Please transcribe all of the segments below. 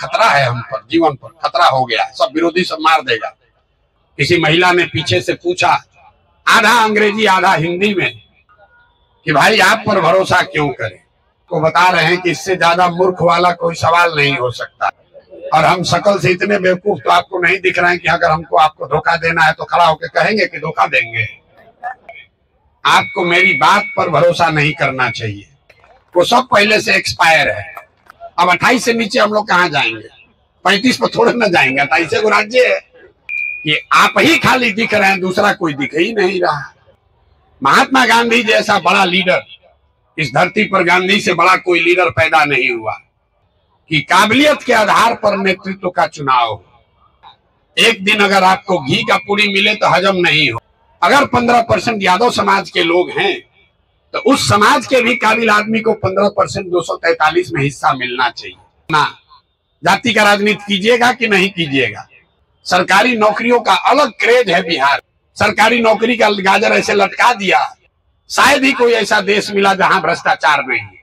खतरा है, हम पर जीवन पर खतरा हो गया, सब विरोधी सब मार देगा। किसी महिला ने पीछे से पूछा, आधा अंग्रेजी आधा हिंदी में, कि भाई आप पर भरोसा क्यों करें। तो बता रहे हैं कि इससे ज्यादा मूर्ख वाला कोई सवाल नहीं हो सकता। और हम शकल से इतने बेवकूफ तो आपको नहीं दिख रहे हैं कि अगर हमको आपको धोखा देना है तो खड़ा होकर कहेंगे कि धोखा देंगे। आपको मेरी बात पर भरोसा नहीं करना चाहिए, वो सब पहले से एक्सपायर है। अब 28 से नीचे हम लोग कहाँ जाएंगे, 35 पर थोड़े ना जाएंगे। 28 को राज्य है, ये आप ही खाली दिख रहे हैं, दूसरा कोई दिख ही नहीं रहा। महात्मा गांधी जैसा बड़ा लीडर इस धरती पर, गांधी से बड़ा कोई लीडर पैदा नहीं हुआ कि काबिलियत के आधार पर नेतृत्व का चुनाव हो। एक दिन अगर आपको घी का पूरी मिले तो हजम नहीं हो। अगर 15% यादव समाज के लोग हैं तो उस समाज के भी काबिल आदमी को 15% 243 में हिस्सा मिलना चाहिए ना। जाति का राजनीति कीजिएगा कि नहीं कीजिएगा। सरकारी नौकरियों का अलग क्रेज है बिहार। सरकारी नौकरी का गाजर ऐसे लटका दिया, शायद ही कोई ऐसा देश मिला जहां भ्रष्टाचार नहीं है।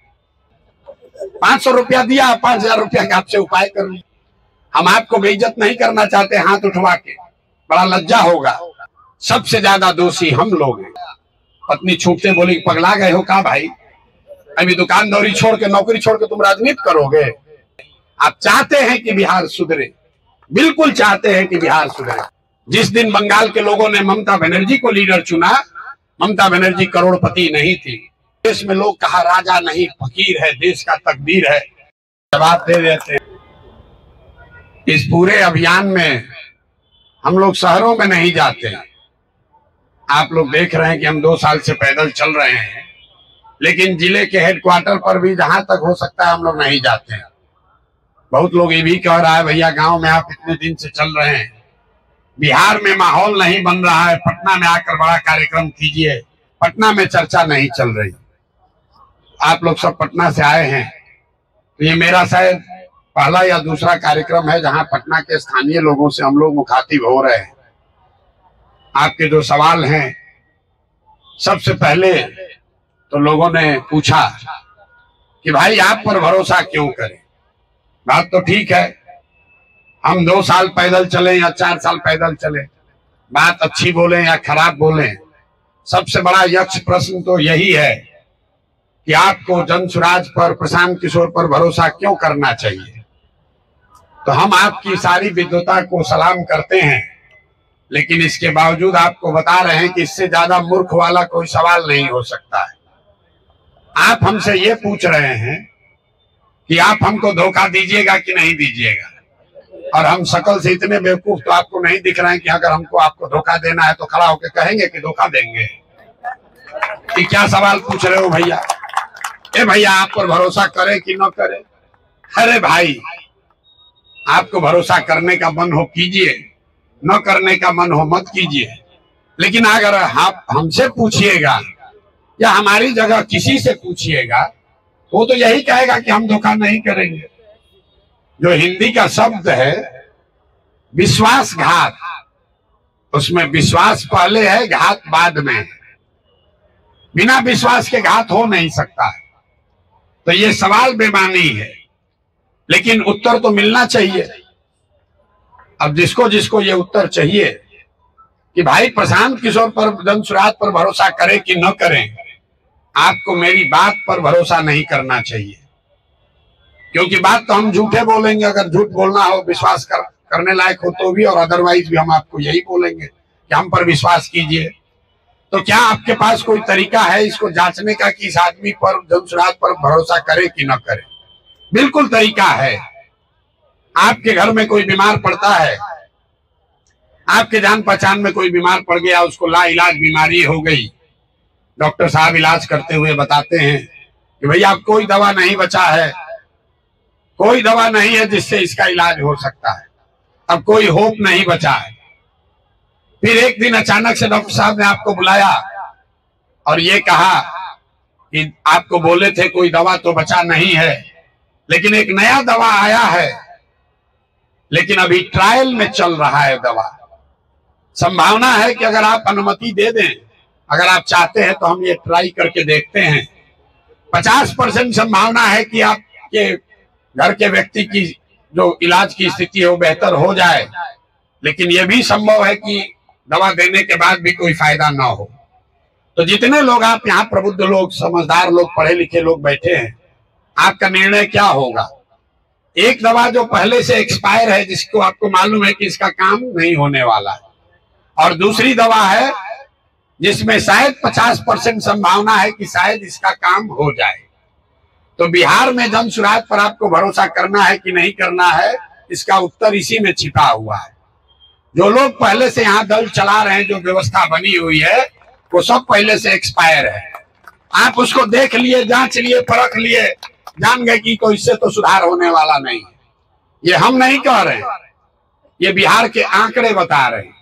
500 रुपया दिया, 5000 रुपया का आपसे उपाय कर ली। हम आपको बेइज्जत नहीं करना चाहते हाथ उठवा के, बड़ा लज्जा होगा। सबसे ज्यादा दोषी हम लोग हैं। पत्नी छूटते बोली, पगला गए हो का भाई, अभी दुकानदारी छोड़ के नौकरी छोड़ के तुम राजनीति करोगे। आप चाहते हैं कि बिहार सुधरे, बिल्कुल चाहते हैं कि बिहार सुधरे। जिस दिन बंगाल के लोगों ने ममता बनर्जी को लीडर चुना, ममता बनर्जी करोड़पति नहीं थी। देश में लोग कहा राजा नहीं फकीर है, देश का तकदीर है, जवाब दे देते हैं। इस पूरे अभियान में हम लोग शहरों में नहीं जाते हैं। आप लोग देख रहे हैं कि हम 2 साल से पैदल चल रहे हैं, लेकिन जिले के हेडक्वार्टर पर भी जहां तक हो सकता है हम लोग नहीं जाते हैं। बहुत लोग ये भी कह रहा है, भैया गांव में आप इतने दिन से चल रहे हैं, बिहार में माहौल नहीं बन रहा है, पटना में आकर बड़ा कार्यक्रम कीजिए। पटना में चर्चा नहीं चल रही। आप लोग सब पटना से आए हैं, तो ये मेरा शायद पहला या दूसरा कार्यक्रम है जहां पटना के स्थानीय लोगों से हम लोग मुखातिब हो रहे हैं। आपके जो सवाल हैं, सबसे पहले तो लोगों ने पूछा कि भाई आप पर भरोसा क्यों करें। बात तो ठीक है, हम 2 साल पैदल चले या 4 साल पैदल चले, बात अच्छी बोले या खराब बोले, सबसे बड़ा यक्ष प्रश्न तो यही है कि आपको जनसुराज पर, प्रशांत किशोर पर भरोसा क्यों करना चाहिए। तो हम आपकी सारी विद्वता को सलाम करते हैं, लेकिन इसके बावजूद आपको बता रहे हैं कि इससे ज्यादा मूर्ख वाला कोई सवाल नहीं हो सकता है। आप हमसे ये पूछ रहे हैं कि आप हमको धोखा दीजिएगा कि नहीं दीजिएगा, और हम शकल से इतने बेवकूफ तो आपको नहीं दिख रहे हैं कि अगर हमको आपको धोखा देना है तो खड़ा होकर कहेंगे कि धोखा देंगे। कि क्या सवाल पूछ रहे हो भैया? ए भैया, आप पर भरोसा करे कि न करे? अरे भाई, आपको भरोसा करने का मन हो कीजिए, न करने का मन हो मत कीजिए। लेकिन अगर आप हमसे पूछिएगा या हमारी जगह किसी से पूछिएगा, वो तो यही कहेगा कि हम धोखा नहीं करेंगे। जो हिंदी का शब्द है विश्वासघात, उसमें विश्वास पहले है, घात बाद में है। बिना विश्वास के घात हो नहीं सकता है। तो ये सवाल बेमानी है, लेकिन उत्तर तो मिलना चाहिए। अब जिसको जिसको ये उत्तर चाहिए कि भाई प्रशांत किशोर पर, जनसुराज पर भरोसा करें कि न करें, आपको मेरी बात पर भरोसा नहीं करना चाहिए। क्योंकि बात तो हम झूठे बोलेंगे, अगर झूठ बोलना हो, विश्वास करने लायक हो तो भी, और अदरवाइज भी हम आपको यही बोलेंगे कि हम पर विश्वास कीजिए। तो क्या आपके पास कोई तरीका है इसको जांचने का कि इस आदमी पर, जनसुराज पर भरोसा करे कि न करे? बिल्कुल तरीका है। आपके घर में कोई बीमार पड़ता है, आपके जान पहचान में कोई बीमार पड़ गया, उसको लाइलाज बीमारी हो गई, डॉक्टर साहब इलाज करते हुए बताते हैं कि भैया अब कोई दवा नहीं बचा है, कोई दवा नहीं है जिससे इसका इलाज हो सकता है, अब कोई होप नहीं बचा है। फिर एक दिन अचानक से डॉक्टर साहब ने आपको बुलाया और ये कहा कि आपको बोले थे कोई दवा तो बचा नहीं है, लेकिन एक नया दवा आया है, लेकिन अभी ट्रायल में चल रहा है दवा। संभावना है कि अगर आप अनुमति दे दें, अगर आप चाहते हैं तो हम ये ट्राई करके देखते हैं। 50% संभावना है कि आपके घर के व्यक्ति की जो इलाज की स्थिति है वो बेहतर हो जाए, लेकिन यह भी संभव है कि दवा देने के बाद भी कोई फायदा ना हो। तो जितने लोग आप यहाँ प्रबुद्ध लोग, समझदार लोग, पढ़े लिखे लोग बैठे हैं, आपका निर्णय क्या होगा? एक दवा जो पहले से एक्सपायर है, जिसको आपको मालूम है कि इसका काम नहीं होने वाला है, और दूसरी दवा है जिसमें शायद 50% संभावना है कि शायद इसका काम हो जाए। तो बिहार में जन सुराज पर आपको भरोसा करना है कि नहीं करना है, इसका उत्तर इसी में छिपा हुआ है। जो लोग पहले से यहाँ दल चला रहे हैं, जो व्यवस्था बनी हुई है, वो सब पहले से एक्सपायर है। आप उसको देख लिए, जांच लिए, परख लिए, जान गए कि तो इससे तो सुधार होने वाला नहीं। ये हम नहीं कह रहे हैं, ये बिहार के आंकड़े बता रहे हैं।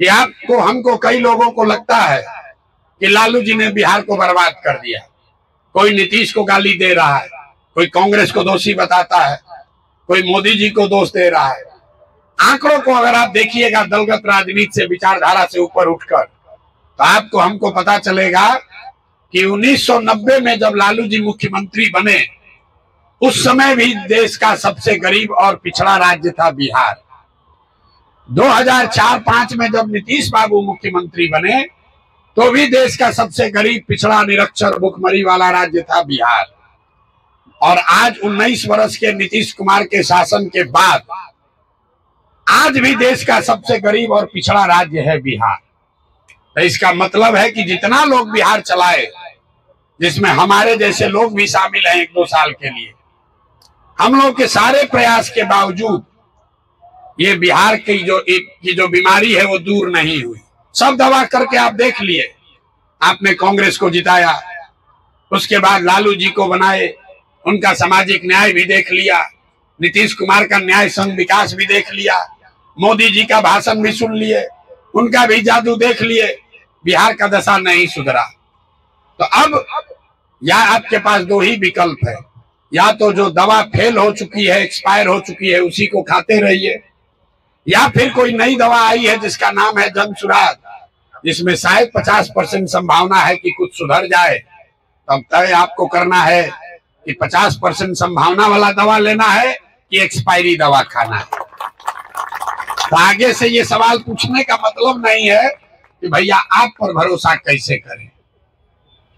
ये आपको, हमको, कई लोगों को लगता है कि लालू जी ने बिहार को बर्बाद कर दिया। कोई नीतीश को गाली दे रहा है, कोई कांग्रेस को दोषी बताता है, कोई मोदी जी को दोष दे रहा है। आंकड़ों को अगर आप देखिएगा दलगत राजनीति से, विचारधारा से ऊपर उठकर, तो आपको, हमको पता चलेगा कि 1990 में जब लालू जी मुख्यमंत्री बने, उस समय भी देश का सबसे गरीब और पिछड़ा राज्य था बिहार। 2004-05 में जब नीतीश बाबू मुख्यमंत्री बने, तो भी देश का सबसे गरीब, पिछड़ा, निरक्षर, भुखमरी वाला राज्य था बिहार। और आज 19 वर्ष के नीतीश कुमार के शासन के बाद आज भी देश का सबसे गरीब और पिछड़ा राज्य है बिहार। तो इसका मतलब है कि जितना लोग बिहार चलाए, जिसमें हमारे जैसे लोग भी शामिल हैं 1-2 साल के लिए, हम लोग के सारे प्रयास के बावजूद ये बिहार की जो बीमारी है वो दूर नहीं हुई। सब दवा करके आप देख लिए, आपने कांग्रेस को जिताया, उसके बाद लालू जी को बनाए, उनका सामाजिक न्याय भी देख लिया, नीतीश कुमार का न्याय संघ विकास भी देख लिया, मोदी जी का भाषण भी सुन लिए, उनका भी जादू देख लिए, बिहार का दशा नहीं सुधरा। तो अब या आपके पास 2 ही विकल्प है, या तो जो दवा फेल हो चुकी है, एक्सपायर हो चुकी है, उसी को खाते रहिए, या फिर कोई नई दवा आई है जिसका नाम है जन सुराज, जिसमें शायद 50% संभावना है कि कुछ सुधर जाए। तब तय आपको करना है कि 50% संभावना वाला दवा लेना है कि एक्सपायरी दवा खाना है। तो आगे से ये सवाल पूछने का मतलब नहीं है कि भैया आप पर भरोसा कैसे करें।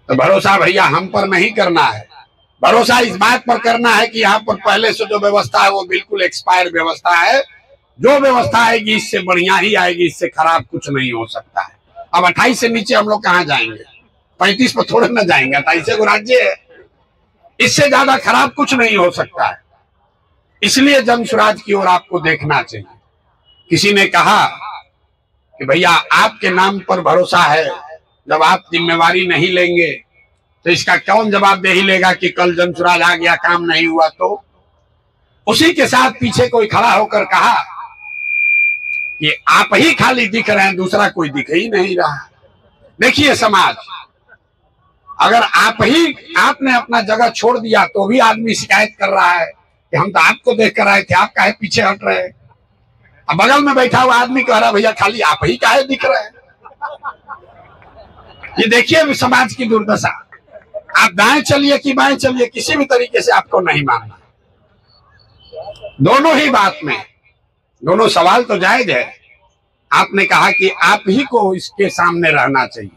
तो भरोसा भैया हम पर नहीं करना है, भरोसा इस बात पर करना है कि यहाँ पर पहले से जो व्यवस्था है वो बिल्कुल एक्सपायर व्यवस्था है। जो व्यवस्था आएगी इससे बढ़िया ही आएगी, इससे खराब कुछ नहीं हो सकता है। अब 28 से नीचे हम लोग कहाँ जाएंगे? 35 पर थोड़े ना जाएंगे, 28 राज्य है, इससे ज्यादा खराब कुछ नहीं हो सकता है। इसलिए जन सुराज की ओर आपको देखना चाहिए। किसी ने कहा कि भैया आपके नाम पर भरोसा है, जब आप जिम्मेवारी नहीं लेंगे तो इसका कौन जवाब दे ही लेगा कि कल जन सुराज आ गया, काम नहीं हुआ। तो उसी के साथ पीछे कोई खड़ा होकर कहा कि आप ही खाली दिख रहे हैं, दूसरा कोई दिख ही नहीं रहा। देखिए समाज, अगर आपने अपना जगह छोड़ दिया तो भी आदमी शिकायत कर रहा है कि हम तो आपको देख कर आए थे, आप काहे पीछे हट रहे हैं। अब बगल में बैठा हुआ आदमी कह रहा है भैया खाली आप ही काहे दिख रहे हैं। ये देखिए समाज की दुर्दशा। आप दाएं चलिए कि बाएं चलिए, किसी भी तरीके से आपको नहीं मानना। दोनों ही बात में, दोनों सवाल तो जायज है। आपने कहा कि आप ही को इसके सामने रहना चाहिए।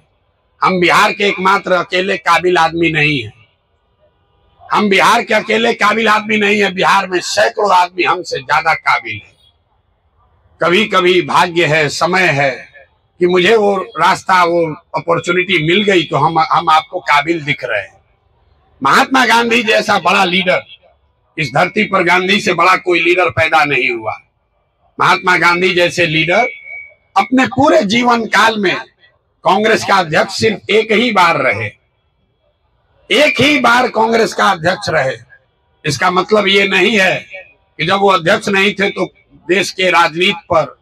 हम बिहार के एकमात्र अकेले काबिल आदमी नहीं है, हम बिहार के अकेले काबिल आदमी नहीं है, बिहार में सैकड़ों आदमी हमसे ज्यादा काबिल है। कभी कभी भाग्य है, समय है कि मुझे वो रास्ता, वो अपॉर्चुनिटी मिल गई तो हम आपको काबिल दिख रहे हैं। महात्मा गांधी जैसा बड़ा लीडर, इस धरती पर गांधी से बड़ा कोई लीडर पैदा नहीं हुआ। महात्मा गांधी जैसे लीडर अपने पूरे जीवन काल में कांग्रेस का अध्यक्ष सिर्फ एक ही बार रहे, एक ही बार कांग्रेस का अध्यक्ष रहे। इसका मतलब ये नहीं है कि जब वो अध्यक्ष नहीं थे तो देश के राजनीति पर,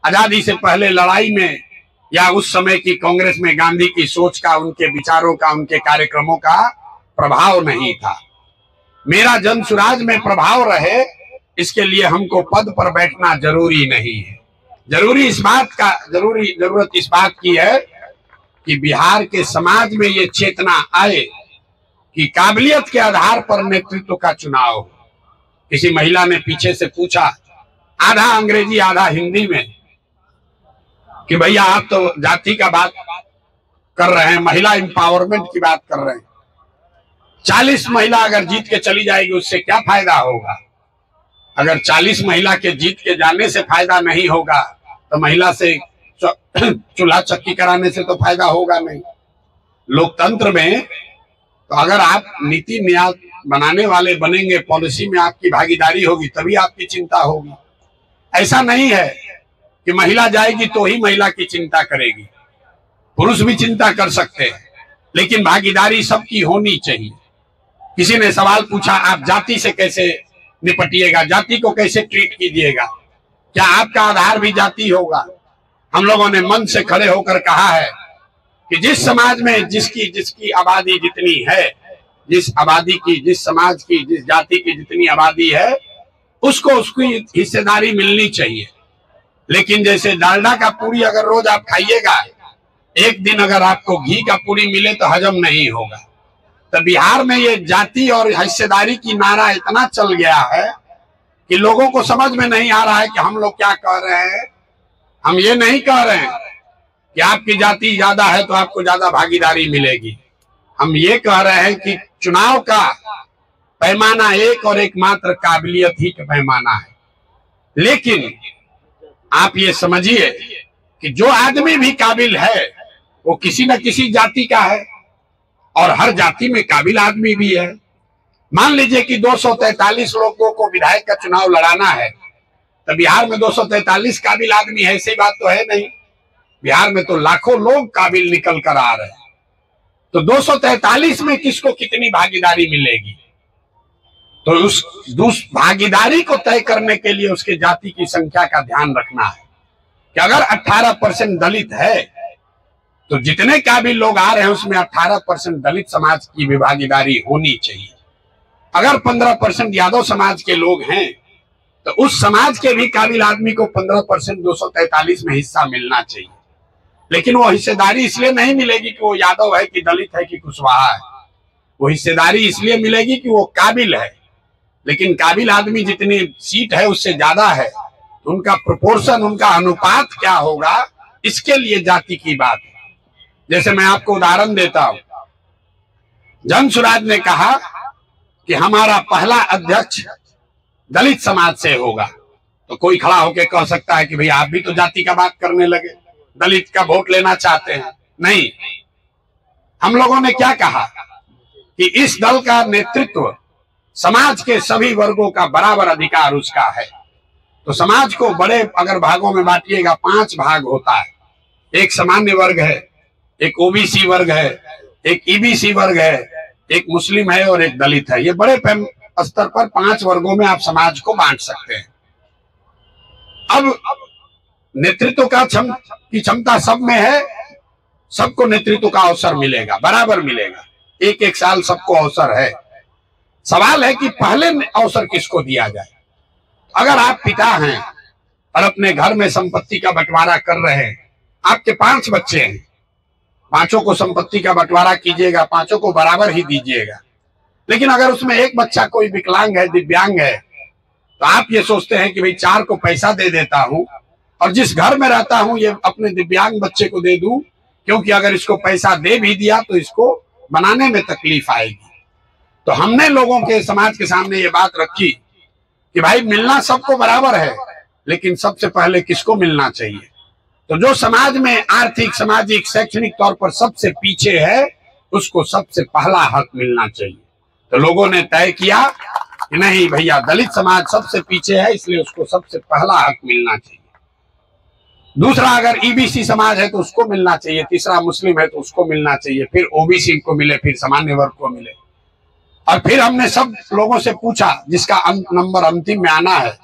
आजादी से पहले लड़ाई में, या उस समय की कांग्रेस में गांधी की सोच का, उनके विचारों का, उनके कार्यक्रमों का प्रभाव नहीं था। मेरा जन सुराज में प्रभाव रहे, इसके लिए हमको पद पर बैठना जरूरी नहीं है। जरूरत इस बात की है कि बिहार के समाज में ये चेतना आए कि काबिलियत के आधार पर नेतृत्व का चुनाव हो। किसी महिला ने पीछे से पूछा, आधा अंग्रेजी आधा हिंदी में, कि भैया आप तो जाति का बात कर रहे हैं, महिला एम्पावरमेंट की बात कर रहे हैं, 40 महिला अगर जीत के चली जाएगी उससे क्या फायदा होगा? अगर 40 महिला के जीत के जाने से फायदा नहीं होगा तो महिला से चूल्हा चक्की कराने से तो फायदा होगा नहीं। लोकतंत्र में तो अगर आप नीति न्याय बनाने वाले बनेंगे, पॉलिसी में आपकी भागीदारी होगी तभी आपकी चिंता होगी। ऐसा नहीं है कि महिला जाएगी तो ही महिला की चिंता करेगी, पुरुष भी चिंता कर सकते हैं, लेकिन भागीदारी सबकी होनी चाहिए। किसी ने सवाल पूछा, आप जाति से कैसे निपटिएगा, जाति को कैसे ट्रीट कीजिएगा, क्या आपका आधार भी जाति होगा? हम लोगों ने मन से खड़े होकर कहा है कि जिस समाज में जिसकी आबादी जितनी है, जिस आबादी की, जिस समाज की, जिस जाति की जितनी आबादी है, उसको उसकी हिस्सेदारी मिलनी चाहिए। लेकिन जैसे डालडा का पूरी अगर रोज आप खाइएगा, एक दिन अगर आपको घी का पूरी मिले तो हजम नहीं होगा। तो बिहार में ये जाति और हिस्सेदारी की नारा इतना चल गया है कि लोगों को समझ में नहीं आ रहा है कि हम लोग क्या कह रहे हैं। हम ये नहीं कह रहे हैं कि आपकी जाति ज्यादा है तो आपको ज्यादा भागीदारी मिलेगी। हम ये कह रहे हैं कि चुनाव का पैमाना एक और एकमात्र काबिलियत ही का पैमाना है। लेकिन आप ये समझिए कि जो आदमी भी काबिल है वो किसी न किसी जाति का है, और हर जाति में काबिल आदमी भी है। मान लीजिए कि 243 लोगों को विधायक का चुनाव लड़ाना है, तो बिहार में 243 काबिल आदमी है, ऐसी बात तो है नहीं। बिहार में तो लाखों लोग काबिल निकल कर आ रहे हैं। तो 243 में किसको कितनी भागीदारी मिलेगी? तो उस भागीदारी को तय करने के लिए उसके जाति की संख्या का ध्यान रखना है कि अगर 18% दलित है तो जितने काबिल लोग आ रहे हैं उसमें 18% दलित समाज की भी भागीदारी होनी चाहिए। अगर 15% यादव समाज के लोग हैं तो उस समाज के भी काबिल आदमी को 15% 243 में हिस्सा मिलना चाहिए। लेकिन वो हिस्सेदारी इसलिए नहीं मिलेगी कि वो यादव है कि दलित है कि कुशवाहा है। वो हिस्सेदारी इसलिए मिलेगी कि वो काबिल है। लेकिन काबिल आदमी जितनी सीट है उससे ज्यादा है, तो उनका प्रोपोर्शन, उनका अनुपात क्या होगा, इसके लिए जाति की बात है। जैसे मैं आपको उदाहरण देता हूं, जन सुराज ने कहा कि हमारा पहला अध्यक्ष दलित समाज से होगा, तो कोई खड़ा होकर कह सकता है कि भाई आप भी तो जाति का बात करने लगे, दलित का वोट लेना चाहते हैं। नहीं, हम लोगों ने क्या कहा कि इस दल का नेतृत्व समाज के सभी वर्गों का बराबर अधिकार उसका है। तो समाज को बड़े अगर भागों में बांटिएगा, 5 भाग होता है। एक सामान्य वर्ग है, एक ओबीसी वर्ग है, एक ईबीसी वर्ग है, एक मुस्लिम है और एक दलित है। ये बड़े स्तर पर 5 वर्गों में आप समाज को बांट सकते हैं। अब नेतृत्व का क्षमता सब में है, सबको नेतृत्व का अवसर मिलेगा, बराबर मिलेगा, एक साल सबको अवसर है। सवाल है कि पहले अवसर किसको दिया जाए। अगर आप पिता हैं और अपने घर में संपत्ति का बंटवारा कर रहे हैं, आपके 5 बच्चे हैं, 5 को संपत्ति का बंटवारा कीजिएगा, 5 को बराबर ही दीजिएगा। लेकिन अगर उसमें एक बच्चा कोई विकलांग है, दिव्यांग है, तो आप ये सोचते हैं कि भाई 4 को पैसा दे देता हूं और जिस घर में रहता हूं ये अपने दिव्यांग बच्चे को दे दूं, क्योंकि अगर इसको पैसा दे भी दिया तो इसको बनाने में तकलीफ आएगी। तो हमने लोगों के, समाज के सामने ये बात रखी कि भाई मिलना सबको बराबर है, लेकिन सबसे पहले किसको मिलना चाहिए। तो जो समाज में आर्थिक, सामाजिक, शैक्षणिक तौर पर सबसे पीछे है, उसको सबसे पहला हक मिलना चाहिए। तो लोगों ने तय किया कि नहीं भैया, दलित समाज सबसे पीछे है, इसलिए उसको सबसे पहला हक मिलना चाहिए। दूसरा, अगर ईबीसी समाज है तो उसको मिलना चाहिए, तीसरा मुस्लिम है तो उसको मिलना चाहिए, फिर ओबीसी को मिले, फिर सामान्य वर्ग को मिले। और फिर हमने सब लोगों से पूछा, जिसका नंबर अंतिम में आना है,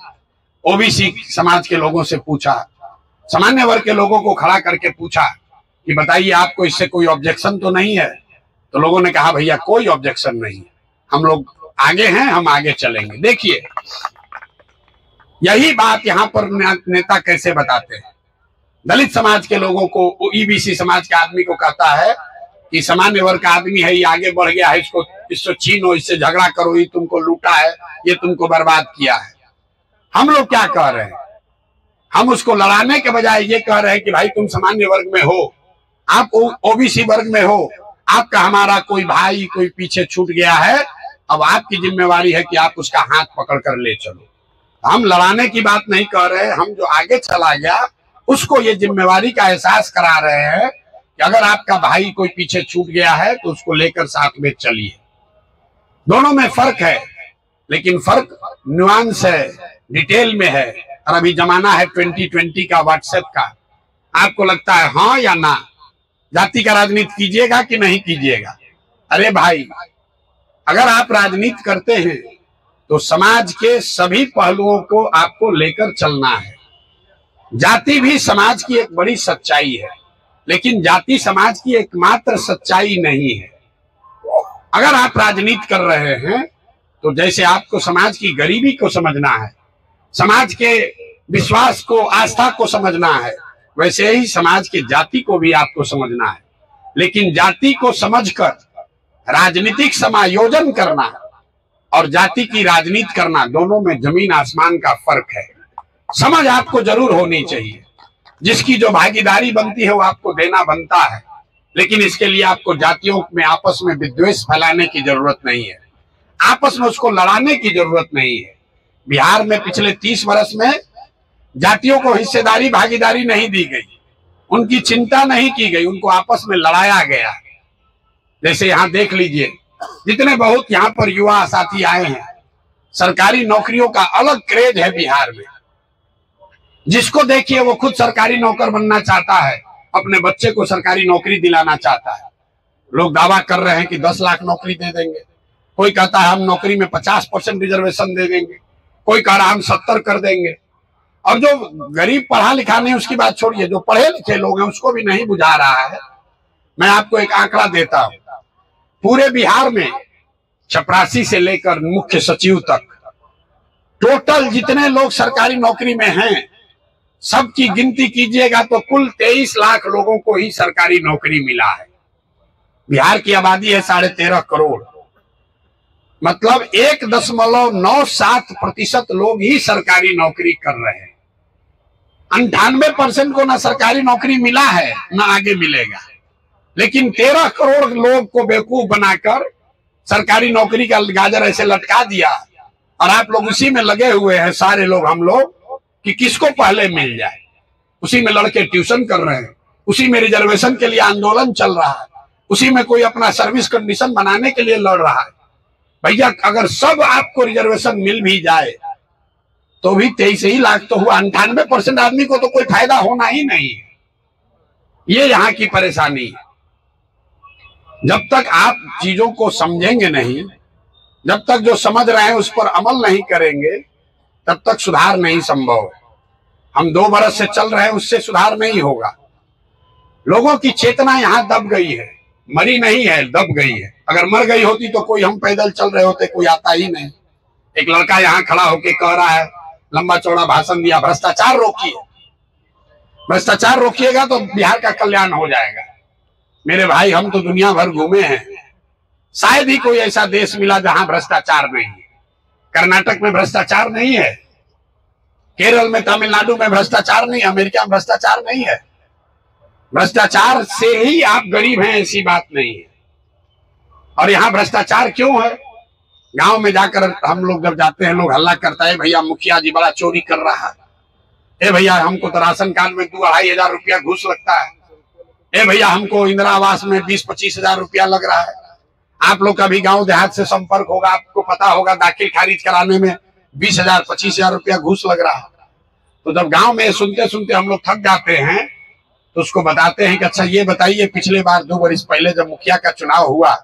ओबीसी समाज के लोगों से पूछा, सामान्य वर्ग के लोगों को खड़ा करके पूछा कि बताइए आपको इससे कोई ऑब्जेक्शन तो नहीं है। तो लोगों ने कहा भैया कोई ऑब्जेक्शन नहीं है, हम लोग आगे हैं, हम आगे चलेंगे। देखिए यही बात यहाँ पर नेता कैसे बताते हैं। दलित समाज के लोगों को, ईबीसी समाज के आदमी को कहता है कि सामान्य वर्ग का आदमी है, ये आगे बढ़ गया है, इसको इससे छीनो, इससे झगड़ा करो, ये तुमको लूटा है, ये तुमको बर्बाद किया है। हम लोग क्या कह रहे हैं? हम उसको लड़ाने के बजाय ये कह रहे हैं कि भाई तुम सामान्य वर्ग में हो, आप ओबीसी वर्ग में हो, आपका हमारा कोई भाई कोई पीछे छूट गया है, अब आपकी जिम्मेवारी है कि आप उसका हाथ पकड़ कर ले चलो। हम लड़ाने की बात नहीं कर रहे, हम जो आगे चला गया उसको ये जिम्मेवारी का एहसास करा रहे हैं कि अगर आपका भाई कोई पीछे छूट गया है तो उसको लेकर साथ में चलिए। दोनों में फर्क है, लेकिन फर्क नुआंस है, डिटेल में है। और अभी जमाना है 2020 का, व्हाट्सएप का। आपको लगता है हाँ या ना, जाति का राजनीति कीजिएगा कि नहीं कीजिएगा? अरे भाई, अगर आप राजनीति करते हैं तो समाज के सभी पहलुओं को आपको लेकर चलना है। जाति भी समाज की एक बड़ी सच्चाई है, लेकिन जाति समाज की एकमात्र सच्चाई नहीं है। अगर आप राजनीति कर रहे हैं तो जैसे आपको समाज की गरीबी को समझना है, समाज के विश्वास को, आस्था को समझना है, वैसे ही समाज के जाति को भी आपको समझना है। लेकिन जाति को समझकर राजनीतिक समायोजन करना और जाति की राजनीति करना, दोनों में जमीन आसमान का फर्क है। समझ आपको जरूर होनी चाहिए, जिसकी जो भागीदारी बनती है वो आपको देना बनता है, लेकिन इसके लिए आपको जातियों में आपस में विद्वेष फैलाने की जरूरत नहीं है, आपस में उसको लड़ाने की जरूरत नहीं है। बिहार में पिछले 30 वर्ष में जातियों को हिस्सेदारी भागीदारी नहीं दी गई, उनकी चिंता नहीं की गई, उनको आपस में लड़ाया गया। जैसे यहाँ देख लीजिए, जितने बहुत यहाँ पर युवा साथी आए हैं, सरकारी नौकरियों का अलग क्रेज है बिहार में। जिसको देखिए वो खुद सरकारी नौकर बनना चाहता है, अपने बच्चे को सरकारी नौकरी दिलाना चाहता है। लोग दावा कर रहे हैं कि 10 लाख नौकरी दे देंगे, कोई कहता है हम नौकरी में 50% रिजर्वेशन दे देंगे, कोई कह रहा है हम 70 कर देंगे। और जो गरीब पढ़ा लिखा नहीं उसकी बात छोड़िए, जो पढ़े लिखे लोग हैं उसको भी नहीं बुझा रहा है। मैं आपको एक आंकड़ा देता हूं, पूरे बिहार में चपरासी से लेकर मुख्य सचिव तक टोटल जितने लोग सरकारी नौकरी में हैं, सबकी गिनती कीजिएगा तो कुल 23 लाख लोगों को ही सरकारी नौकरी मिला है। बिहार की आबादी है 13.5 करोड़, मतलब 1.97% लोग ही सरकारी नौकरी कर रहे हैं। 98% को ना सरकारी नौकरी मिला है ना आगे मिलेगा, लेकिन 13 करोड़ लोग को बेवकूफ बनाकर सरकारी नौकरी का गाजर ऐसे लटका दिया और आप लोग उसी में लगे हुए हैं। सारे लोग, हम लोग, कि किसको पहले मिल जाए, उसी में लड़के ट्यूशन कर रहे हैं, उसी में रिजर्वेशन के लिए आंदोलन चल रहा है, उसी में कोई अपना सर्विस कंडीशन बनाने के लिए लड़ रहा है। भैया, अगर सब आपको रिजर्वेशन मिल भी जाए तो भी 23 ही लाख तो हुआ, 98% आदमी को तो कोई फायदा होना ही नहीं है। ये यहाँ की परेशानी है। जब तक आप चीजों को समझेंगे नहीं, जब तक जो समझ रहे हैं उस पर अमल नहीं करेंगे, तब तक सुधार नहीं संभव है। हम 2 बरस से चल रहे हैं, उससे सुधार नहीं होगा। लोगों की चेतना यहाँ दब गई है, मरी नहीं है, दब गई है। अगर मर गई होती तो कोई, हम पैदल चल रहे होते, कोई आता ही नहीं। एक लड़का यहाँ खड़ा होके कह रहा है, लंबा चौड़ा भाषण दिया, भ्रष्टाचार रोकिए, भ्रष्टाचार रोकिएगा तो बिहार का कल्याण हो जाएगा। मेरे भाई, हम तो दुनिया भर घूमे हैं, शायद ही कोई ऐसा देश मिला जहां भ्रष्टाचार नहीं है। कर्नाटक में भ्रष्टाचार नहीं है, केरल में, तमिलनाडु में भ्रष्टाचार नहीं, अमेरिका में भ्रष्टाचार नहीं है। भ्रष्टाचार से ही आप गरीब हैं ऐसी बात नहीं है। और यहाँ भ्रष्टाचार क्यों है? गांव में जाकर हम लोग जब जाते हैं, लोग हल्ला करता है, भैया मुखिया जी बड़ा चोरी कर रहा है, ए भैया हमको तो राशन कार्ड में 2-2.5 हजार रुपया घूस लगता है, ए भैया हमको इंदिरा आवास में 20-25 हजार रुपया लग रहा है। आप लोग का भी गांव देहात से संपर्क होगा, आपको पता होगा दाखिल खारिज कराने में 20,000-25 हजार रुपया घूस लग रहा है। तो जब गांव में सुनते सुनते हम लोग थक जाते हैं तो उसको बताते हैं कि अच्छा ये बताइए, पिछले बार 2 वर्ष पहले जब मुखिया का चुनाव हुआ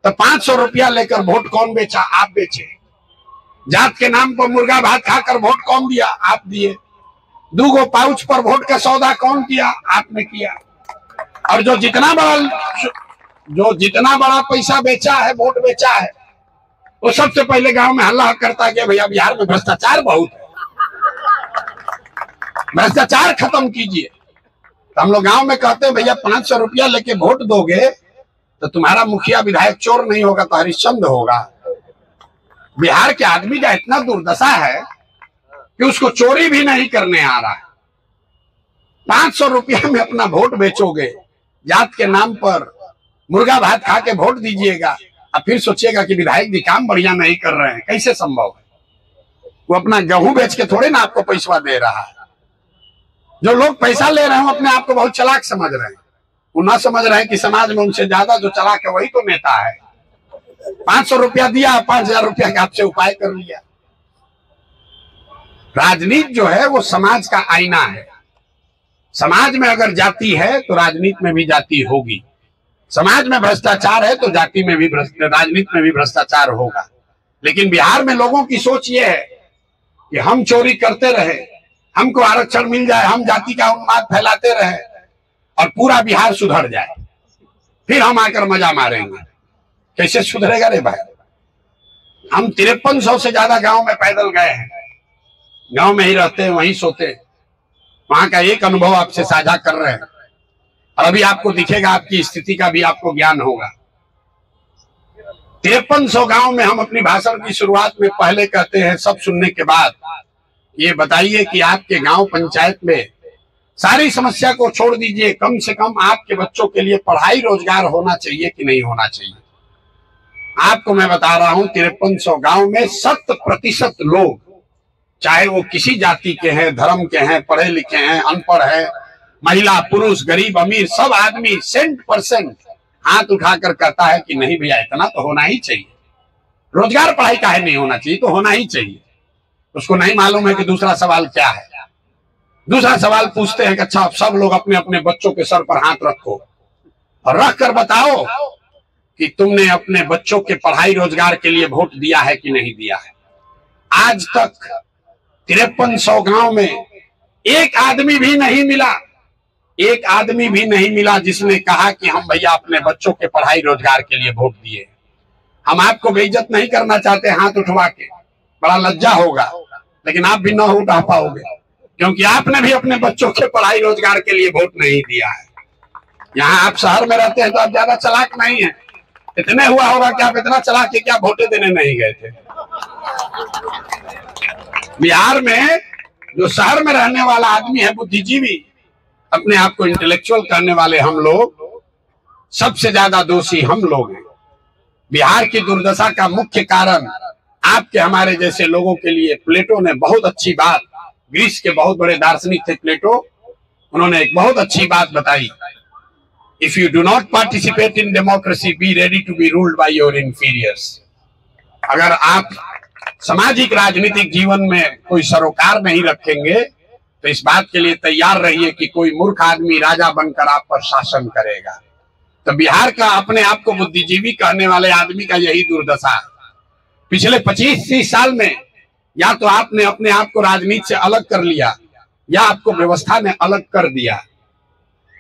तो 500 रुपया लेकर वोट कौन बेचा? आप बेचे। जात के नाम पर मुर्गा भात खाकर वोट कौन दिया? आप दिए। 2 पाउच पर वोट का सौदा कौन किया? आपने किया। और जो जितना बड़ा पैसा बेचा है, वोट बेचा है, वो सबसे पहले गांव में हल्ला करता है कि भैया बिहार में भ्रष्टाचार बहुत है, भ्रष्टाचार खत्म कीजिए। तो हम लोग गांव में कहते हैं भैया 500 रुपया लेके वोट दोगे तो तुम्हारा मुखिया विधायक चोर नहीं होगा तो हरिश्चंद्र होगा। बिहार के आदमी का इतना दुर्दशा है कि उसको चोरी भी नहीं करने आ रहा है। 500 रुपया में अपना वोट बेचोगे, जात के नाम पर मुर्गा भात खा के वोट दीजिएगा और फिर सोचिएगा कि विधायक जी काम बढ़िया नहीं कर रहे हैं। कैसे संभव है? वो अपना गेहूं बेच के थोड़े ना आपको पैसा दे रहा है। जो लोग पैसा ले रहे हैं अपने आप को बहुत चालाक समझ रहे हैं। वो ना समझ रहे हैं कि समाज में उनसे ज्यादा जो चालाक है वही तो नेता है। 500 रुपया दिया, 5000 रुपया का आपसे उपाय कर लिया। राजनीति जो है वो समाज का आईना है। समाज में अगर जाति है तो राजनीति में भी जाति होगी। समाज में भ्रष्टाचार है तो जाति में भी राजनीति में भी भ्रष्टाचार होगा। लेकिन बिहार में लोगों की सोच ये है कि हम चोरी करते रहे, हमको आरक्षण मिल जाए, हम जाति का उन्माद फैलाते रहे और पूरा बिहार सुधर जाए, फिर हम आकर मजा मारेंगे। कैसे सुधरेगा रे भाई? हम 5300 से ज्यादा गांव में पैदल गए हैं, गांव में ही रहते हैं, वहीं सोते हैं। वहां का एक अनुभव आपसे साझा कर रहे हैं और अभी आपको दिखेगा, आपकी स्थिति का भी आपको ज्ञान होगा। 5300 गांव में हम अपनी भाषण की शुरुआत में पहले कहते हैं, सब सुनने के बाद ये बताइए कि आपके गांव पंचायत में सारी समस्या को छोड़ दीजिए, कम से कम आपके बच्चों के लिए पढ़ाई रोजगार होना चाहिए कि नहीं होना चाहिए? आपको मैं बता रहा हूं 5300 गांव में 100% लोग, चाहे वो किसी जाति के हैं, धर्म के हैं, पढ़े लिखे हैं, अनपढ़ है, महिला पुरुष गरीब अमीर, सब आदमी 100% हाथ उठाकर कहता है कि नहीं भैया इतना तो होना ही चाहिए। रोजगार पढ़ाई काहे नहीं होना चाहिए? तो होना ही चाहिए। उसको नहीं मालूम है कि दूसरा सवाल क्या है। दूसरा सवाल पूछते हैं कि अच्छा आप सब लोग अपने अपने बच्चों के सर पर हाथ रखो और रख कर बताओ कि तुमने अपने बच्चों के पढ़ाई रोजगार के लिए वोट दिया है कि नहीं दिया है। आज तक 5300 गांव में एक आदमी भी नहीं मिला, एक आदमी भी नहीं मिला जिसने कहा कि हम भैया अपने बच्चों के पढ़ाई रोजगार के लिए वोट दिए। हम आपको बेइज्जत नहीं करना चाहते हाथ उठवा के, बड़ा लज्जा होगा, लेकिन आप भी न उठा पाओगे क्योंकि आपने भी अपने बच्चों के पढ़ाई रोजगार के लिए वोट नहीं दिया है। यहाँ आप शहर में रहते हैं तो आप ज्यादा चालाक नहीं है। इतने हुआ होगा कि आप इतना चालाक है कि आप वोटें देने नहीं गए थे। बिहार में जो शहर में रहने वाला आदमी है, बुद्धिजीवी, अपने आप को इंटेलेक्चुअल करने वाले हम लोग, सबसे ज्यादा दोषी हम लोग हैं। बिहार की दुर्दशा का मुख्य कारण आपके हमारे जैसे लोगों के लिए प्लेटो ने बहुत अच्छी बात, ग्रीस के बहुत बड़े दार्शनिक थे प्लेटो, उन्होंने एक बहुत अच्छी बात बताई। If you do not participate in democracy, be ready to be ruled by your inferiors. अगर आप सामाजिक राजनीतिक जीवन में कोई सरोकार नहीं रखेंगे तो इस बात के लिए तैयार रहिए कि कोई मूर्ख आदमी राजा बनकर आप पर शासन करेगा। तो बिहार का अपने आप को बुद्धिजीवी कहने वाले आदमी का यही दुर्दशा है। पिछले 25-30 साल में या तो आपने अपने आप को राजनीति से अलग कर लिया या आपको व्यवस्था ने अलग कर दिया।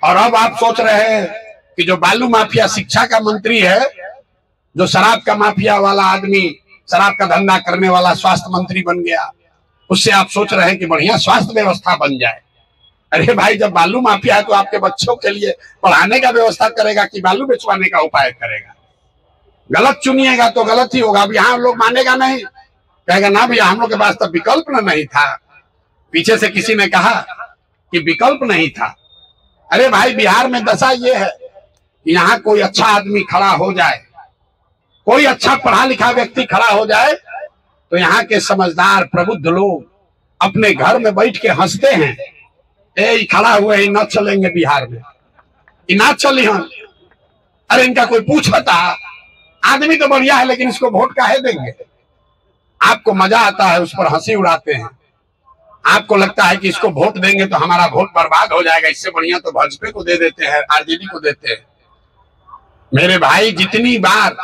और अब आप सोच रहे हैं कि जो बालू माफिया शिक्षा का मंत्री है, जो शराब का माफिया वाला आदमी, शराब का धंधा करने वाला स्वास्थ्य मंत्री बन गया, उससे आप सोच रहे हैं कि बढ़िया स्वास्थ्य व्यवस्था बन जाए। अरे भाई, जब बालू माफिया है तो आपके बच्चों के लिए पढ़ाने का व्यवस्था करेगा कि बालू बेचवाने का उपाय करेगा? गलत चुनिएगा तो गलत ही होगा। अब यहाँ लोग मानेगा नहीं, कहेगा ना भैया हम लोग के पास तो विकल्प नहीं था। पीछे से किसी ने कहा कि विकल्प नहीं था। अरे भाई, बिहार में दशा ये है कि यहाँ कोई अच्छा आदमी खड़ा हो जाए, कोई अच्छा पढ़ा लिखा व्यक्ति खड़ा हो जाए तो यहाँ के समझदार प्रबुद्ध लोग अपने घर में बैठ के हंसते हैं, ए खड़ा हुए न चलेंगे बिहार में, ना चली हम। अरे इनका कोई पूछता, आदमी तो बढ़िया है लेकिन इसको वोट काहे देंगे? आपको मजा आता है, उस पर हंसी उड़ाते हैं। आपको लगता है कि इसको वोट देंगे तो हमारा वोट बर्बाद हो जाएगा, इससे बढ़िया तो भाजपा को दे देते हैं, आरजेडी को देते हैं। मेरे भाई, जितनी बार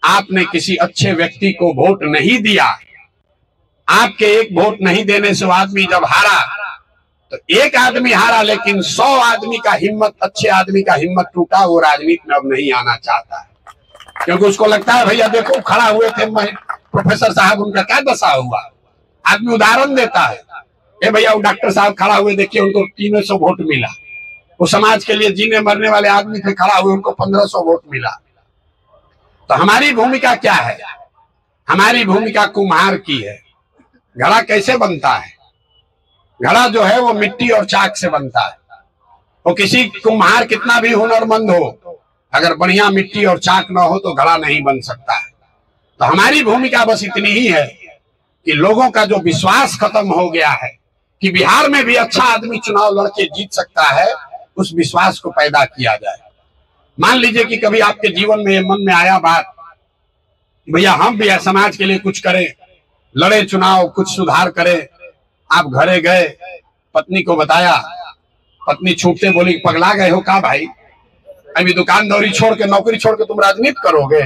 आपने किसी अच्छे व्यक्ति को वोट नहीं दिया, आपके एक वोट नहीं देने से आदमी जब हारा तो एक आदमी हारा, लेकिन 100 आदमी का हिम्मत, अच्छे आदमी का हिम्मत टूटा। वो राजनीति में अब नहीं आना चाहता है क्योंकि उसको लगता है भैया देखो खड़ा हुए थे प्रोफेसर साहब, उनका क्या दशा हुआ। आदमी उदाहरण देता है, ए भैया वो डॉक्टर साहब खड़ा हुए, देखिए उनको 300 वोट मिला, वो समाज के लिए जीने मरने वाले आदमी थे, खड़ा हुए, उनको 1500 वोट मिला। तो हमारी भूमिका क्या है? हमारी भूमिका कुम्हार की है। घड़ा कैसे बनता है? घड़ा जो है वो मिट्टी और चाक से बनता है। वो किसी कुम्हार कितना भी हुनरमंद हो, अगर बढ़िया मिट्टी और चाक ना हो तो घड़ा नहीं बन सकता है। तो हमारी भूमिका बस इतनी ही है कि लोगों का जो विश्वास खत्म हो गया है कि बिहार में भी अच्छा आदमी चुनाव लड़के जीत सकता है, उस विश्वास को पैदा किया जाए। मान लीजिए कि कभी आपके जीवन में मन में आया बात, भैया हम भी समाज के लिए कुछ करें, लड़े चुनाव, कुछ सुधार करें। आप घरे गए, पत्नी को बताया, पत्नी छूटते बोली पगला गए हो का भाई? अभी दुकानदारी छोड़ के, नौकरी छोड़ के तुम राजनीति करोगे?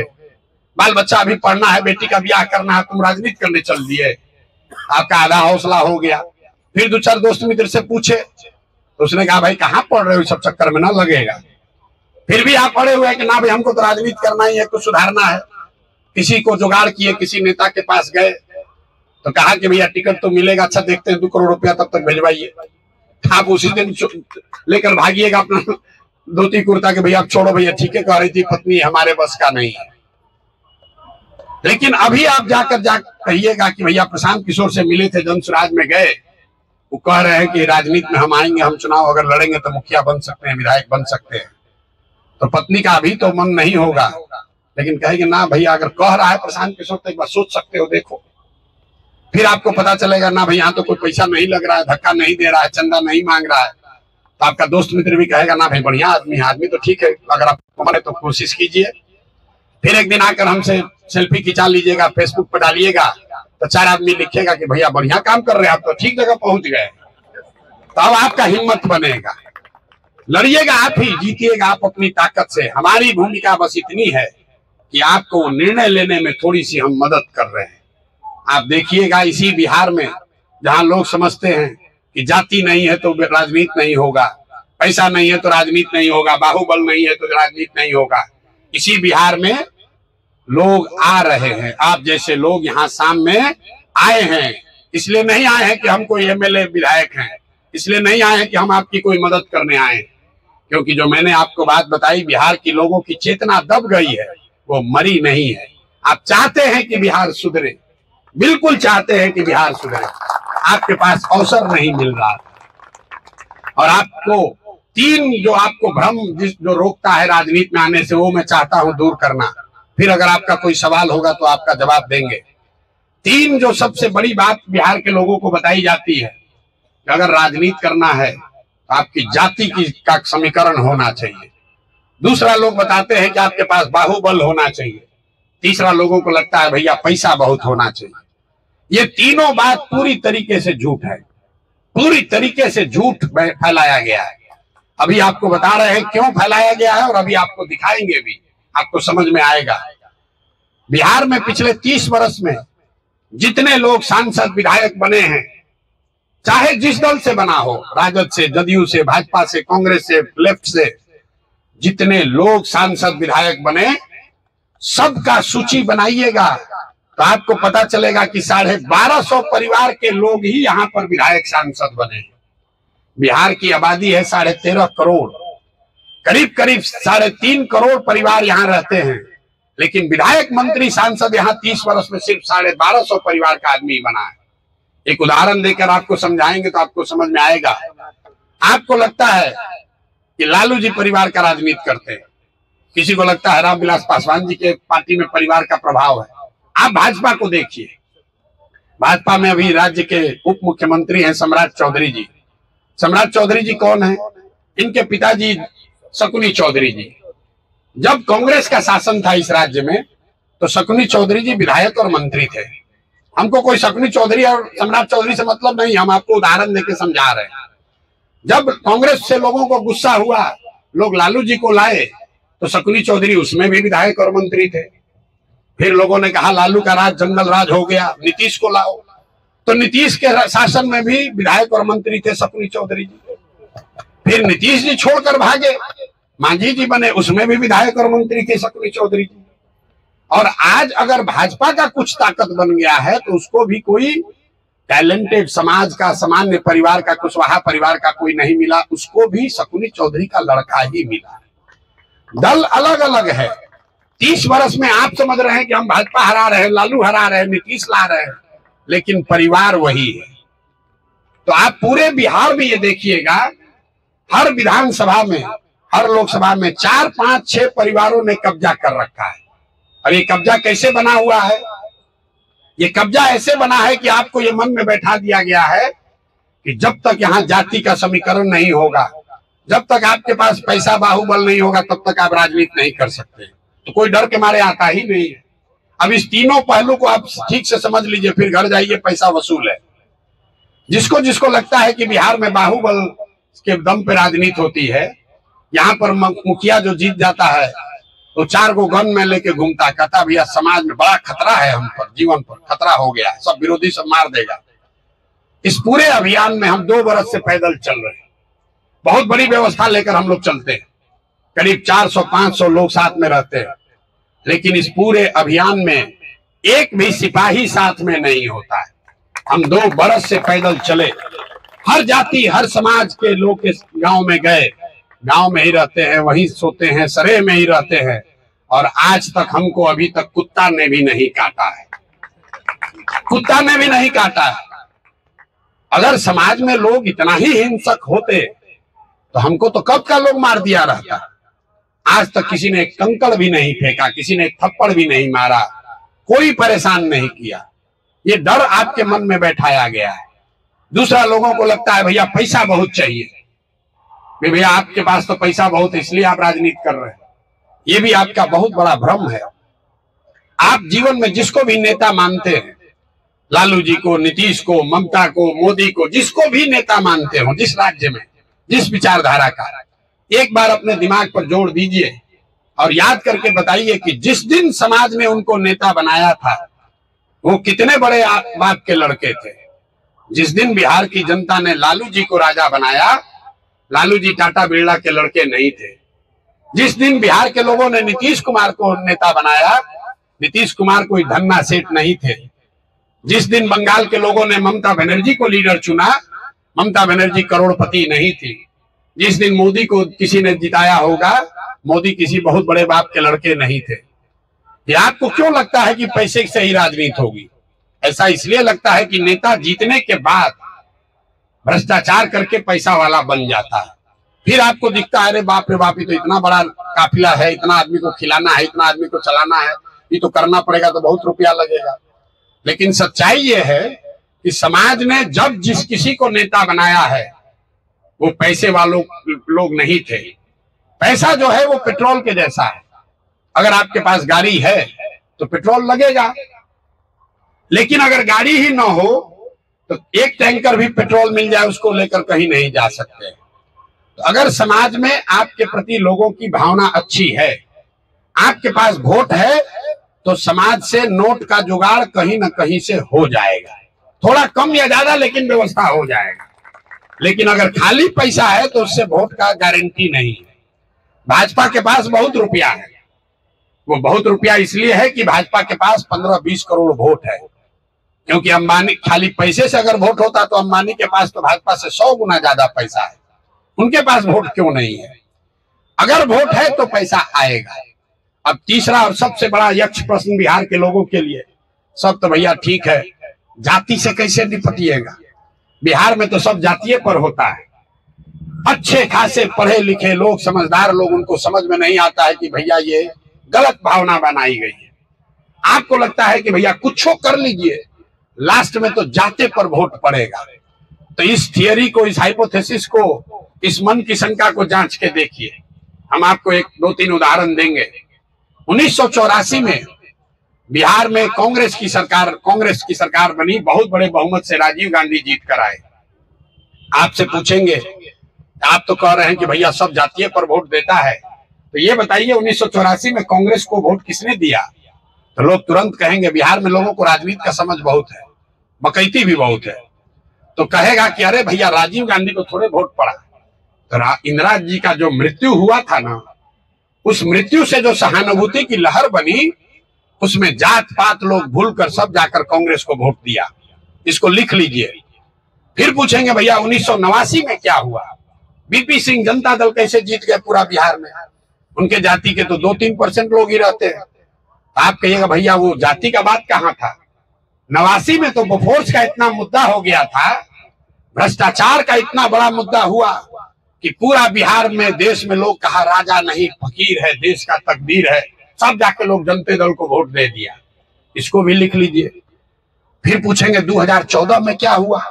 बाल बच्चा अभी पढ़ना है, बेटी का ब्याह करना है, तुम राजनीति करने चल दिए। आपका आधा हौसला हो गया। फिर 2-4 दोस्त मित्र से पूछे तो उसने कहा भाई कहाँ पढ़ रहे हो, सब चक्कर में ना लगेगा। फिर भी आप पढ़े हुए कि ना भाई हमको तो राजनीति करना ही है, कुछ सुधारना है। किसी को जुगाड़ किए, किसी नेता के पास गए तो कहा कि भैया टिकट तो मिलेगा, अच्छा देखते हैं 2 करोड़ रुपया तब तक भिजवाइए। आप उसी दिन लेकर भागिएगा अपना धोती कुर्ता के, भैया आप छोड़ो भैया, ठीक है कह रही थी पत्नी, हमारे बस का नहीं है। लेकिन अभी आप जाकर कहिएगा कि भैया प्रशांत किशोर से मिले थे, जनसुराज में गए, वो कह रहे हैं कि राजनीति में हम आएंगे, हम चुनाव अगर लड़ेंगे तो मुखिया बन सकते हैं, विधायक बन सकते हैं। तो पत्नी का अभी तो मन नहीं होगा, लेकिन कहेगी ना भैया अगर कह रहा है प्रशांत किशोर तो एक बार सोच सकते हो, देखो। फिर आपको पता चलेगा ना भाई यहाँ तो कोई पैसा नहीं लग रहा है, धक्का नहीं दे रहा है, चंदा नहीं मांग रहा है। तो आपका दोस्त मित्र भी कहेगा ना भाई बढ़िया आदमी है, आदमी तो ठीक है, अगर आप माने तो कोशिश कीजिए। फिर एक दिन आकर हमसे सेल्फी खिंचा लीजिएगा, फेसबुक पर डालिएगा, तो 4 आदमी लिखेगा कि भैया बढ़िया काम कर रहे हैं, आप तो ठीक जगह पहुंच गए। तो अब आपका हिम्मत बनेगा, लड़िएगा आप ही, जीतिएगा आप अपनी ताकत से। हमारी भूमिका बस इतनी है कि आपको निर्णय लेने में थोड़ी सी हम मदद कर रहे हैं। आप देखिएगा इसी बिहार में जहां लोग समझते हैं कि जाति नहीं है तो राजनीति नहीं होगा, पैसा नहीं है तो राजनीति नहीं होगा, बाहुबल नहीं है तो राजनीति नहीं होगा, इसी बिहार में लोग आ रहे हैं। आप जैसे लोग यहाँ शाम में आए हैं, इसलिए नहीं आए हैं कि हम कोई एमएलए विधायक हैं, इसलिए नहीं आए हैं कि हम आपकी कोई मदद करने आए, क्योंकि जो मैंने आपको बात बताई, बिहार की लोगों की चेतना दब गई है, वो मरी नहीं है। आप चाहते हैं कि बिहार सुधरे, बिल्कुल चाहते हैं कि बिहार सुधरे, आपके पास अवसर नहीं मिल रहा। और आपको 3 जो आपको भ्रम जो रोकता है राजनीति में आने से, वो मैं चाहता हूं दूर करना। फिर अगर आपका कोई सवाल होगा तो आपका जवाब देंगे। 3 जो सबसे बड़ी बात बिहार के लोगों को बताई जाती है कि अगर राजनीति करना है तो आपकी जाति का समीकरण होना चाहिए। दूसरा लोग बताते हैं कि आपके पास बाहुबल होना चाहिए। तीसरा लोगों को लगता है भैया पैसा बहुत होना चाहिए। ये तीनों बात पूरी तरीके से झूठ है, पूरी तरीके से झूठ फैलाया गया है। अभी आपको बता रहे हैं क्यों फैलाया गया है और अभी आपको दिखाएंगे भी, आपको समझ में आएगा। बिहार में पिछले 30 वर्ष में जितने लोग सांसद विधायक बने हैं, चाहे जिस दल से बना हो, राजद से, जदयू से, भाजपा से, कांग्रेस से, लेफ्ट से, जितने लोग सांसद विधायक बने, सबका सूची बनाइएगा तो आपको पता चलेगा कि 1250 परिवार के लोग ही यहाँ पर विधायक सांसद बने। बिहार की आबादी है 13.5 करोड़, करीब करीब 3.5 करोड़ परिवार यहाँ रहते हैं, लेकिन विधायक मंत्री सांसद यहाँ 30 वर्ष में सिर्फ 1250 परिवार का आदमी बना है। एक उदाहरण देकर आपको समझाएंगे तो आपको समझ में आएगा। आपको लगता है कि लालू जी परिवार का राजनीति करते हैं, किसी को लगता है रामविलास पासवान जी के पार्टी में परिवार का प्रभाव है। आप भाजपा को देखिए, भाजपा में अभी राज्य के उप मुख्यमंत्री हैं सम्राट चौधरी जी। सम्राट चौधरी जी कौन है? इनके पिताजी शकुनी चौधरी जी। जब कांग्रेस का शासन था इस राज्य में तो शकुनी चौधरी जी विधायक और मंत्री थे। हमको कोई शकुनी चौधरी और सम्राट चौधरी से मतलब नहीं, हम आपको उदाहरण देके समझा रहे हैं। जब कांग्रेस से लोगों को गुस्सा हुआ, लोग लालू जी को लाए, तो शकुनी चौधरी उसमें भी विधायक और मंत्री थे। फिर लोगों ने कहा लालू का राज जंगल राज हो गया, नीतीश को लाओ, तो नीतीश के शासन में भी विधायक और मंत्री थे शकुनी चौधरी जी। फिर नीतीश जी छोड़कर भागे, मांझी जी बने, उसमें भी विधायक और मंत्री थे शकुनी चौधरी जी। और आज अगर भाजपा का कुछ ताकत बन गया है तो उसको भी कोई टैलेंटेड समाज का, सामान्य परिवार का, कुशवाहा परिवार का कोई नहीं मिला, उसको भी शकुनी चौधरी का लड़का ही मिला। दल अलग अलग है। 30 वर्ष में आप समझ रहे हैं कि हम भाजपा हरा रहे हैं, लालू हरा रहे हैं, नीतीश ला रहे हैं, लेकिन परिवार वही है। तो आप पूरे बिहार में ये देखिएगा, हर विधानसभा में, हर लोकसभा में 4, 5, 6 परिवारों ने कब्जा कर रखा है। और ये कब्जा कैसे बना हुआ है? ये कब्जा ऐसे बना है कि आपको ये मन में बैठा दिया गया है कि जब तक यहाँ जाति का समीकरण नहीं होगा, जब तक आपके पास पैसा बाहुबल नहीं होगा, तब तक आप राजनीति नहीं कर सकते। तो कोई डर के मारे आता ही नहीं है। अब इस तीनों पहलू को आप ठीक से समझ लीजिए, फिर घर जाइए, पैसा वसूल है। जिसको जिसको लगता है कि बिहार में बाहुबल के दम पे राजनीति होती है, यहाँ पर मुखिया जो जीत जाता है तो 4 गो गन में लेके घूमता, कहता भैया समाज में बड़ा खतरा है, हम पर, जीवन पर खतरा हो गया, सब विरोधी सब मार देगा। इस पूरे अभियान में हम 2 वर्ष से पैदल चल रहे हैं। बहुत बड़ी व्यवस्था लेकर हम लोग चलते हैं, करीब 400-500 लोग साथ में रहते हैं, लेकिन इस पूरे अभियान में एक भी सिपाही साथ में नहीं होता है। हम 2 बरस से पैदल चले, हर जाति हर समाज के लोग के गांव में गए, गांव में ही रहते हैं, वहीं सोते हैं, सरे में ही रहते हैं, और आज तक हमको अभी तक कुत्ता ने भी नहीं काटा है, कुत्ता ने भी नहीं काटा है। अगर समाज में लोग इतना ही हिंसक होते तो हमको तो कब का लोग मार दिया रहता। आज तक किसी ने एक कंकड़ भी नहीं फेंका, किसी ने एक थप्पड़ भी नहीं मारा, कोई परेशान नहीं किया। ये डर आपके मन में बैठाया गया है। दूसरा, लोगों को लगता है भैया पैसा बहुत चाहिए, भैया आपके पास तो पैसा बहुत है इसलिए आप राजनीति कर रहे हैं। ये भी आपका बहुत बड़ा भ्रम है। आप जीवन में जिसको भी नेता मानते हैं, लालू जी को, नीतीश को, ममता को, मोदी को, जिसको भी नेता मानते हो, जिस राज्य में, जिस विचारधारा का, एक बार अपने दिमाग पर जोड़ दीजिए और याद करके बताइए कि जिस दिन समाज ने उनको नेता बनाया था वो कितने बड़े बाप के लड़के थे। जिस दिन बिहार की जनता ने लालू जी को राजा बनाया, लालू जी टाटा बिरला के लड़के नहीं थे। जिस दिन बिहार के लोगों ने नीतीश कुमार को नेता बनाया, नीतीश कुमार कोई धन्ना सेठ नहीं थे। जिस दिन बंगाल के लोगों ने ममता बनर्जी को लीडर चुना, ममता बनर्जी करोड़पति नहीं थी। जिस दिन मोदी को किसी ने जिताया होगा, मोदी किसी बहुत बड़े बाप के लड़के नहीं थे। ये आपको क्यों लगता है कि पैसे से ही राजनीति होगी? ऐसा इसलिए लगता है कि नेता जीतने के बाद भ्रष्टाचार करके पैसा वाला बन जाता है। फिर आपको दिखता है अरे बाप रे बाप, ये तो इतना बड़ा काफिला है, इतना आदमी को खिलाना है, इतना आदमी को चलाना है, ये तो करना पड़ेगा, तो बहुत रुपया लगेगा। लेकिन सच्चाई ये है कि समाज ने जब जिस किसी को नेता बनाया है वो पैसे वालों लोग नहीं थे। पैसा जो है वो पेट्रोल के जैसा है। अगर आपके पास गाड़ी है तो पेट्रोल लगेगा, लेकिन अगर गाड़ी ही ना हो तो एक टैंकर भी पेट्रोल मिल जाए उसको लेकर कहीं नहीं जा सकते। तो अगर समाज में आपके प्रति लोगों की भावना अच्छी है, आपके पास वोट है, तो समाज से नोट का जुगाड़ कहीं ना कहीं से हो जाएगा, थोड़ा कम या ज्यादा, लेकिन व्यवस्था हो जाएगा। लेकिन अगर खाली पैसा है तो उससे वोट का गारंटी नहीं है। भाजपा के पास बहुत रुपया है, वो बहुत रुपया इसलिए है कि भाजपा के पास 15-20 करोड़ वोट है, क्योंकि अंबानी, खाली पैसे से अगर वोट होता तो अंबानी के पास तो भाजपा से 100 गुना ज्यादा पैसा है। उनके पास वोट क्यों नहीं है? अगर वोट है तो पैसा आएगा। अब तीसरा और सबसे बड़ा यक्ष प्रश्न बिहार के लोगों के लिए, सब तो भैया ठीक है, जाति से कैसे निपटिएगा? बिहार में तो सब जातीय पर होता है। अच्छे खासे पढ़े लिखे लोग, समझदार लोग, उनको समझ में नहीं आता है कि भैया ये गलत भावना बनाई गई है। आपको लगता है कि भैया कुछ कर लीजिए, लास्ट में तो जाते पर वोट पड़ेगा। तो इस थियरी को, इस हाइपोथेसिस को, इस मन की शंका को जांच के देखिए। हम आपको 1-2-3 उदाहरण देंगे। 1984 में बिहार में कांग्रेस की सरकार बनी, बहुत बड़े बहुमत से राजीव गांधी जीत कर आए। आपसे पूछेंगे, आप तो कह रहे हैं कि भैया सब जातीय पर वोट देता है, तो ये बताइए 1984 में कांग्रेस को वोट किसने दिया? तो लोग तुरंत कहेंगे बिहार में लोगों को राजनीति का समझ बहुत है, बकैती भी बहुत है। तो कहेगा कि अरे भैया राजीव गांधी को थोड़े वोट पड़ा। तो इंदिरा जी का जो मृत्यु हुआ था ना, उस मृत्यु से जो सहानुभूति की लहर बनी, उसमें जात पात लोग भूलकर सब जाकर कांग्रेस को वोट दिया। इसको लिख लीजिए। फिर पूछेंगे भैया 1989 में क्या हुआ, बीपी सिंह जनता दल कैसे जीत गए पूरा बिहार में, उनके जाति के तो 2-3% लोग ही रहते हैं। आप कहिएगा भैया वो जाति का बात कहाँ था, 89 में तो बोफोर्स का इतना मुद्दा हो गया था, भ्रष्टाचार का इतना बड़ा मुद्दा हुआ कि पूरा बिहार में देश में लोग कहा राजा नहीं फकीर है, देश का तकदीर है, सब जाके लोग जनता दल को वोट दे दिया। इसको भी लिख लीजिए। फिर पूछेंगे 2014 में क्या हुआ,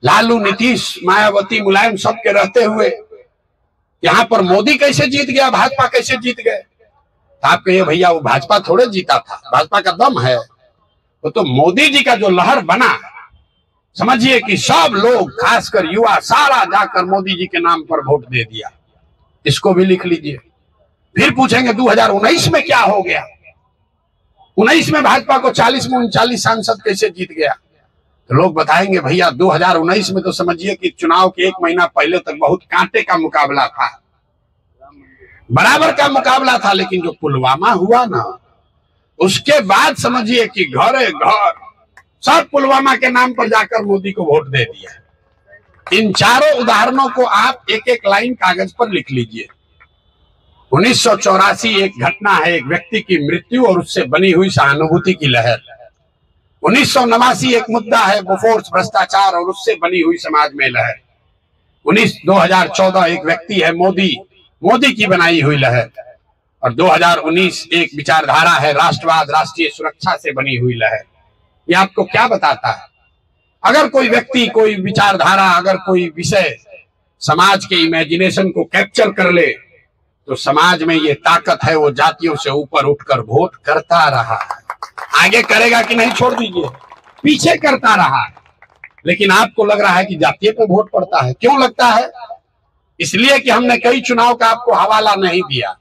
लालू नीतीश मायावती मुलायम सब के रहते हुए यहाँ पर मोदी कैसे जीत गया, भाजपा कैसे जीत गए। तो आप कहिए भैया वो भाजपा थोड़े जीता था, भाजपा का दम है, वो तो मोदी जी का जो लहर बना, समझिए कि सब लोग खासकर युवा सारा जाकर मोदी जी के नाम पर वोट दे दिया। इसको भी लिख लीजिए। फिर पूछेंगे 2019 में क्या हो गया, 19 में भाजपा को 40 में 39 सांसद कैसे जीत गया। तो लोग बताएंगे भैया 2019 में तो समझिए कि चुनाव के 1 महीना पहले तक बहुत कांटे का मुकाबला था, बराबर का मुकाबला था, लेकिन जो पुलवामा हुआ ना उसके बाद समझिए कि घरे घर सब पुलवामा के नाम पर जाकर मोदी को वोट दे दिया। इन चारों उदाहरणों को आप एक एक लाइन कागज पर लिख लीजिए। 1984 एक घटना है, एक व्यक्ति की मृत्यु और उससे बनी हुई सहानुभूति की लहर। 1989 एक मुद्दा है, बोफोर्स भ्रष्टाचार और उससे बनी हुई समाज में लहर। 2014 एक व्यक्ति है, मोदी की बनाई हुई लहर। और 2019 एक विचारधारा है, राष्ट्रवाद राष्ट्रीय सुरक्षा से बनी हुई लहर। ये आपको क्या बताता है, अगर कोई व्यक्ति कोई विचारधारा अगर कोई विषय समाज के इमेजिनेशन को कैप्चर कर ले तो समाज में ये ताकत है, वो जातियों से ऊपर उठकर वोट करता रहा। आगे करेगा कि नहीं छोड़ दीजिए, पीछे करता रहा। लेकिन आपको लग रहा है कि जातीय पे वोट पड़ता है, क्यों लगता है, इसलिए कि हमने कई चुनाव का आपको हवाला नहीं दिया।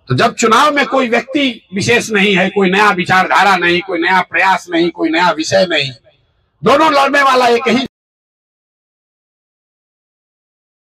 तो जब चुनाव में कोई व्यक्ति विशेष नहीं है, कोई नया विचारधारा नहीं, कोई नया प्रयास नहीं, कोई नया विषय नहीं, दोनों लड़ने वाला एक ही